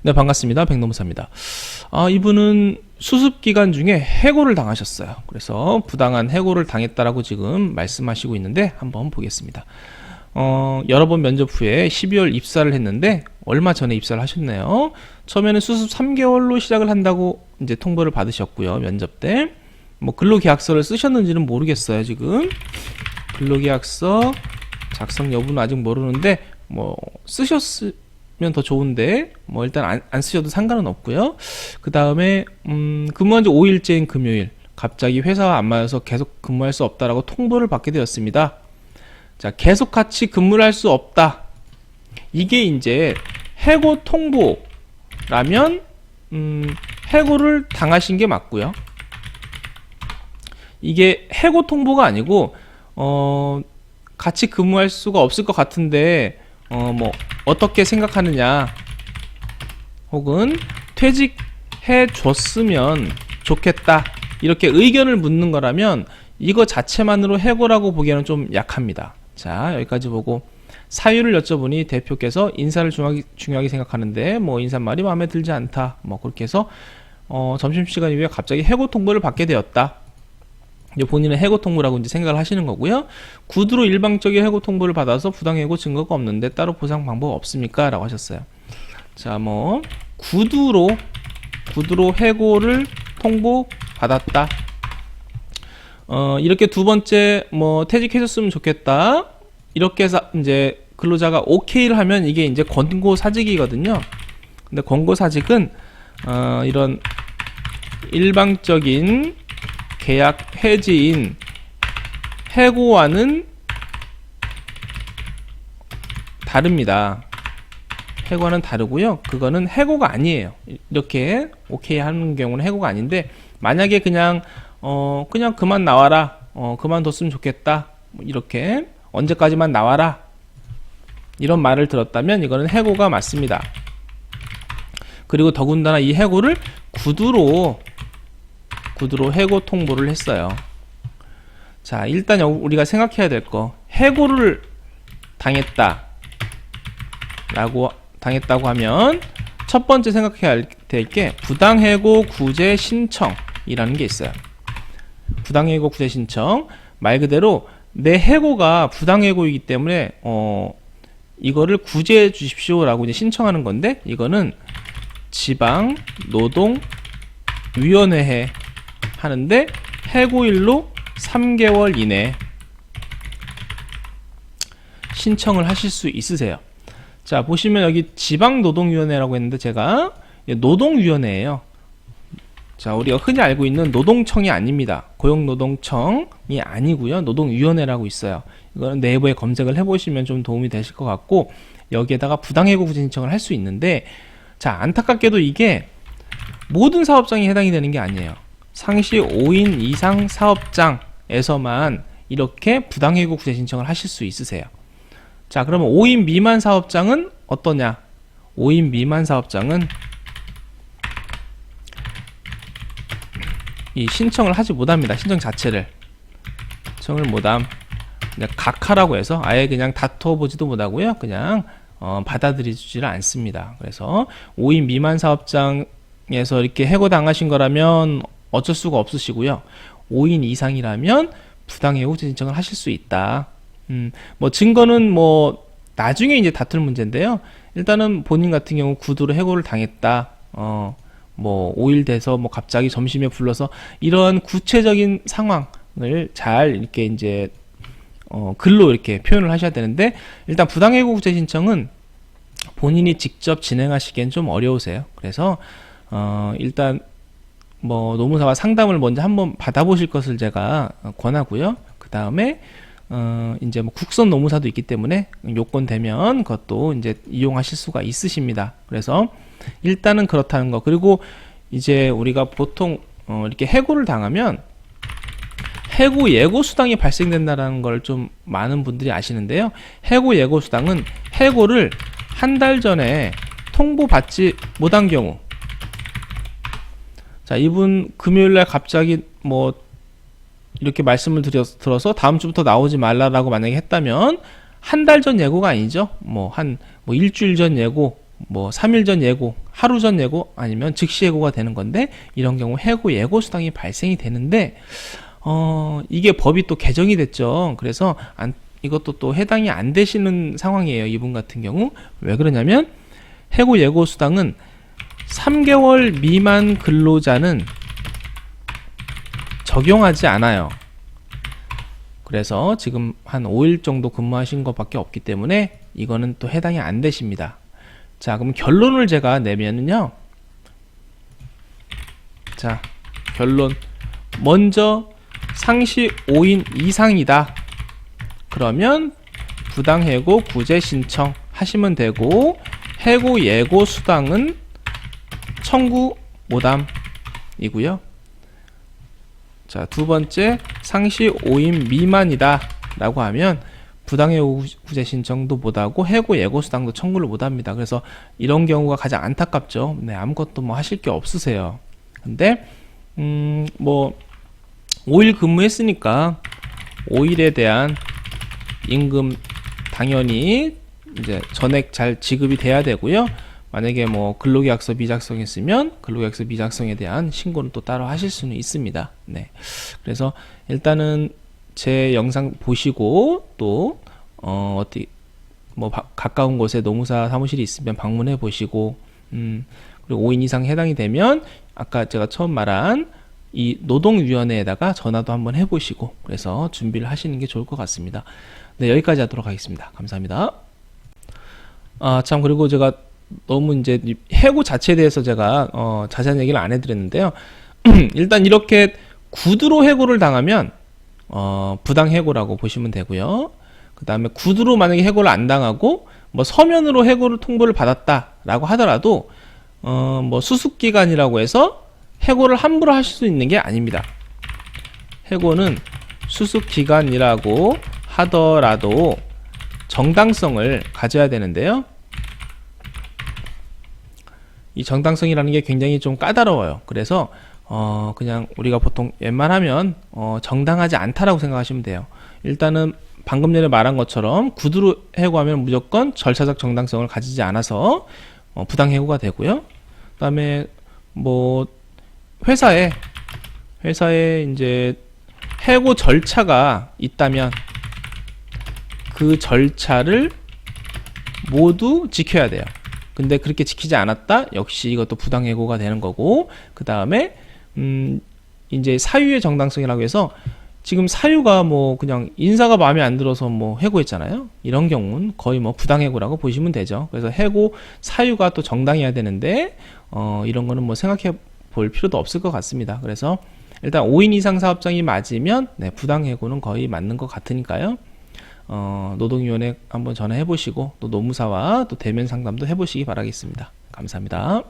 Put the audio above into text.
네, 반갑습니다. 백노무사입니다. 이분은 수습기간 중에 해고를 당하셨어요. 그래서 부당한 해고를 당했다라고 지금 말씀하시고 있는데 한번 보겠습니다. 여러 번 면접 후에 12월 입사를 했는데 얼마 전에 입사를 하셨네요. 처음에는 수습 3개월로 시작을 한다고 이제 통보를 받으셨고요. 면접 때. 뭐 근로계약서를 쓰셨는지는 모르겠어요. 지금 근로계약서 작성 여부는 아직 모르는데 뭐 쓰셨으면 더 좋은데 뭐 일단 안 쓰셔도 상관은 없고요. 그 다음에 근무한 지 5일째인 금요일 갑자기 회사와 안 맞아서 계속 근무할 수 없다라고 통보를 받게 되었습니다. 자, 계속 같이 근무를 할 수 없다. 이게 이제 해고 통보라면 해고를 당하신 게 맞고요. 이게 해고 통보가 아니고 같이 근무할 수가 없을 것 같은데 뭐 어떻게 생각하느냐 혹은 퇴직해 줬으면 좋겠다 이렇게 의견을 묻는 거라면 이거 자체만으로 해고라고 보기에는 좀 약합니다. 자, 여기까지 보고 사유를 여쭤보니 대표께서 인사를 중요하게 생각하는데 뭐 인사말이 마음에 들지 않다 뭐 그렇게 해서 점심시간 이후에 갑자기 해고 통보를 받게 되었다. 본인은 해고 통보라고 이제 생각을 하시는 거고요. 구두로 일방적인 해고 통보를 받아서 부당해고 증거가 없는데 따로 보상 방법 없습니까? 라고 하셨어요. 자, 뭐 구두로 해고를 통보 받았다. 이렇게 두 번째 뭐 퇴직해줬으면 좋겠다. 이렇게 해서 이제 근로자가 오케이를 하면 이게 이제 권고사직이거든요. 근데 권고사직은 이런 일방적인 계약 해지인 해고와는 다릅니다. 해고와는 다르고요. 그거는 해고가 아니에요. 이렇게 오케이 하는 경우는 해고가 아닌데 만약에 그냥 그만 나와라. 그만뒀으면 좋겠다. 이렇게 언제까지만 나와라. 이런 말을 들었다면 이거는 해고가 맞습니다. 그리고 더군다나 이 해고를 구두로 해고 통보를 했어요. 자, 일단 우리가 생각해야 될 거, 해고를 당했다고 하면 첫 번째 생각해야 될 게 부당해고 구제 신청이라는 게 있어요. 부당해고 구제 신청, 말 그대로 내 해고가 부당해고이기 때문에 이거를 구제해 주십시오라고 이제 신청하는 건데 이거는 지방 노동위원회에 하는데 해고일로 3개월 이내 신청을 하실 수 있으세요. 자, 보시면 여기 지방노동위원회라고 했는데 제가 노동위원회예요. 자, 우리가 흔히 알고 있는 노동청이 아닙니다. 고용노동청이 아니고요. 노동위원회라고 있어요. 이거는 내부에 검색을 해보시면 좀 도움이 되실 것 같고 여기에다가 부당해고 구제 신청을 할 수 있는데 자, 안타깝게도 이게 모든 사업장이 해당이 되는 게 아니에요. 상시 5인 이상 사업장에서만 이렇게 부당해고 구제 신청을 하실 수 있으세요. 자, 그러면 5인 미만 사업장은 어떠냐? 5인 미만 사업장은 이 신청을 하지 못합니다. 신청 자체를 신청을 못함. 그냥 각하라고 해서 아예 그냥 다퉈보지도 못하고요. 그냥 받아들이지를 않습니다. 그래서 5인 미만 사업장에서 이렇게 해고 당하신 거라면 어쩔 수가 없으시고요. 5인 이상이라면 부당해고 신청을 하실 수 있다. 뭐 증거는 뭐 나중에 이제 다툴 문제인데요. 일단은 본인 같은 경우 구두로 해고를 당했다. 뭐 5일 돼서 뭐 갑자기 점심에 불러서 이런 구체적인 상황을 잘 이렇게 이제 글로 이렇게 표현을 하셔야 되는데 일단 부당해고 구제 신청은 본인이 직접 진행하시기엔 좀 어려우세요. 그래서 일단 뭐 노무사와 상담을 먼저 한번 받아보실 것을 제가 권하고요. 그 다음에 이제 뭐 국선 노무사도 있기 때문에 요건 되면 그것도 이제 이용하실 수가 있으십니다. 그래서 일단은 그렇다는 거. 그리고 이제 우리가 보통 이렇게 해고를 당하면 해고 예고 수당이 발생된다는 걸 좀 많은 분들이 아시는데요. 해고 예고 수당은 해고를 한 달 전에 통보받지 못한 경우, 자, 이분 금요일날 갑자기 뭐 이렇게 말씀을 들어서 다음 주부터 나오지 말라라고 만약에 했다면 한 달 전 예고가 아니죠. 뭐 일주일 전 예고, 뭐 3일 전 예고, 하루 전 예고 아니면 즉시 예고가 되는 건데 이런 경우 해고 예고 수당이 발생이 되는데 이게 법이 또 개정이 됐죠. 그래서 이것도 또 해당이 안 되시는 상황이에요. 이분 같은 경우. 왜 그러냐면 해고 예고 수당은 3개월 미만 근로자는 적용하지 않아요. 그래서 지금 한 5일 정도 근무하신 것밖에 없기 때문에 이거는 또 해당이 안 되십니다. 자, 그럼 결론을 제가 내면은요. 자, 결론. 먼저 상시 5인 이상이다. 그러면 부당해고 구제 신청 하시면 되고, 해고 예고 수당은 청구 모담이고요. 자, 두 번째, 상시 5인 미만이다 라고 하면 부당해고 구제 신청도 못하고 해고 예고 수당도 청구를 못합니다. 그래서 이런 경우가 가장 안타깝죠. 네, 아무것도 뭐 하실 게 없으세요. 근데 뭐 5일 근무했으니까 5일에 대한 임금 당연히 이제 전액 잘 지급이 돼야 되고요. 만약에 뭐 근로계약서 미작성했으면 근로계약서 미작성에 대한 신고는 또 따로 하실 수는 있습니다. 네. 그래서 일단은 제 영상 보시고 또 어디 뭐 가까운 곳에 노무사 사무실이 있으면 방문해 보시고 그리고 5인 이상 해당이 되면 아까 제가 처음 말한 이 노동위원회에다가 전화도 한번 해보시고 그래서 준비를 하시는 게 좋을 것 같습니다. 네, 여기까지 하도록 하겠습니다. 감사합니다. 참, 그리고 제가 너무 이제 해고 자체에 대해서 제가 자세한 얘기를 안 해드렸는데요. 일단 이렇게 구두로 해고를 당하면 부당 해고라고 보시면 되고요. 그 다음에 구두로 만약에 해고를 안 당하고 뭐 서면으로 해고를 통보를 받았다라고 하더라도 뭐 수습기간이라고 해서 해고를 함부로 하실 수 있는 게 아닙니다. 해고는 수습기간이라고 하더라도 정당성을 가져야 되는데요. 이 정당성이라는 게 굉장히 좀 까다로워요. 그래서 그냥 우리가 보통 웬만하면 정당하지 않다라고 생각하시면 돼요. 일단은 방금 전에 말한 것처럼 구두로 해고하면 무조건 절차적 정당성을 가지지 않아서 부당해고가 되고요. 그 다음에 뭐 회사에 이제 해고 절차가 있다면 그 절차를 모두 지켜야 돼요. 근데 그렇게 지키지 않았다? 역시 이것도 부당해고가 되는 거고, 그 다음에 이제 사유의 정당성이라고 해서 지금 사유가 뭐 그냥 인사가 마음에 안 들어서 뭐 해고했잖아요. 이런 경우는 거의 뭐 부당해고라고 보시면 되죠. 그래서 해고 사유가 또 정당해야 되는데 이런 거는 뭐 생각해 볼 필요도 없을 것 같습니다. 그래서 일단 5인 이상 사업장이 맞으면 네, 부당해고는 거의 맞는 것 같으니까요. 노동위원회 한번 전화해 보시고 또 노무사와 또 대면 상담도 해 보시기 바라겠습니다. 감사합니다.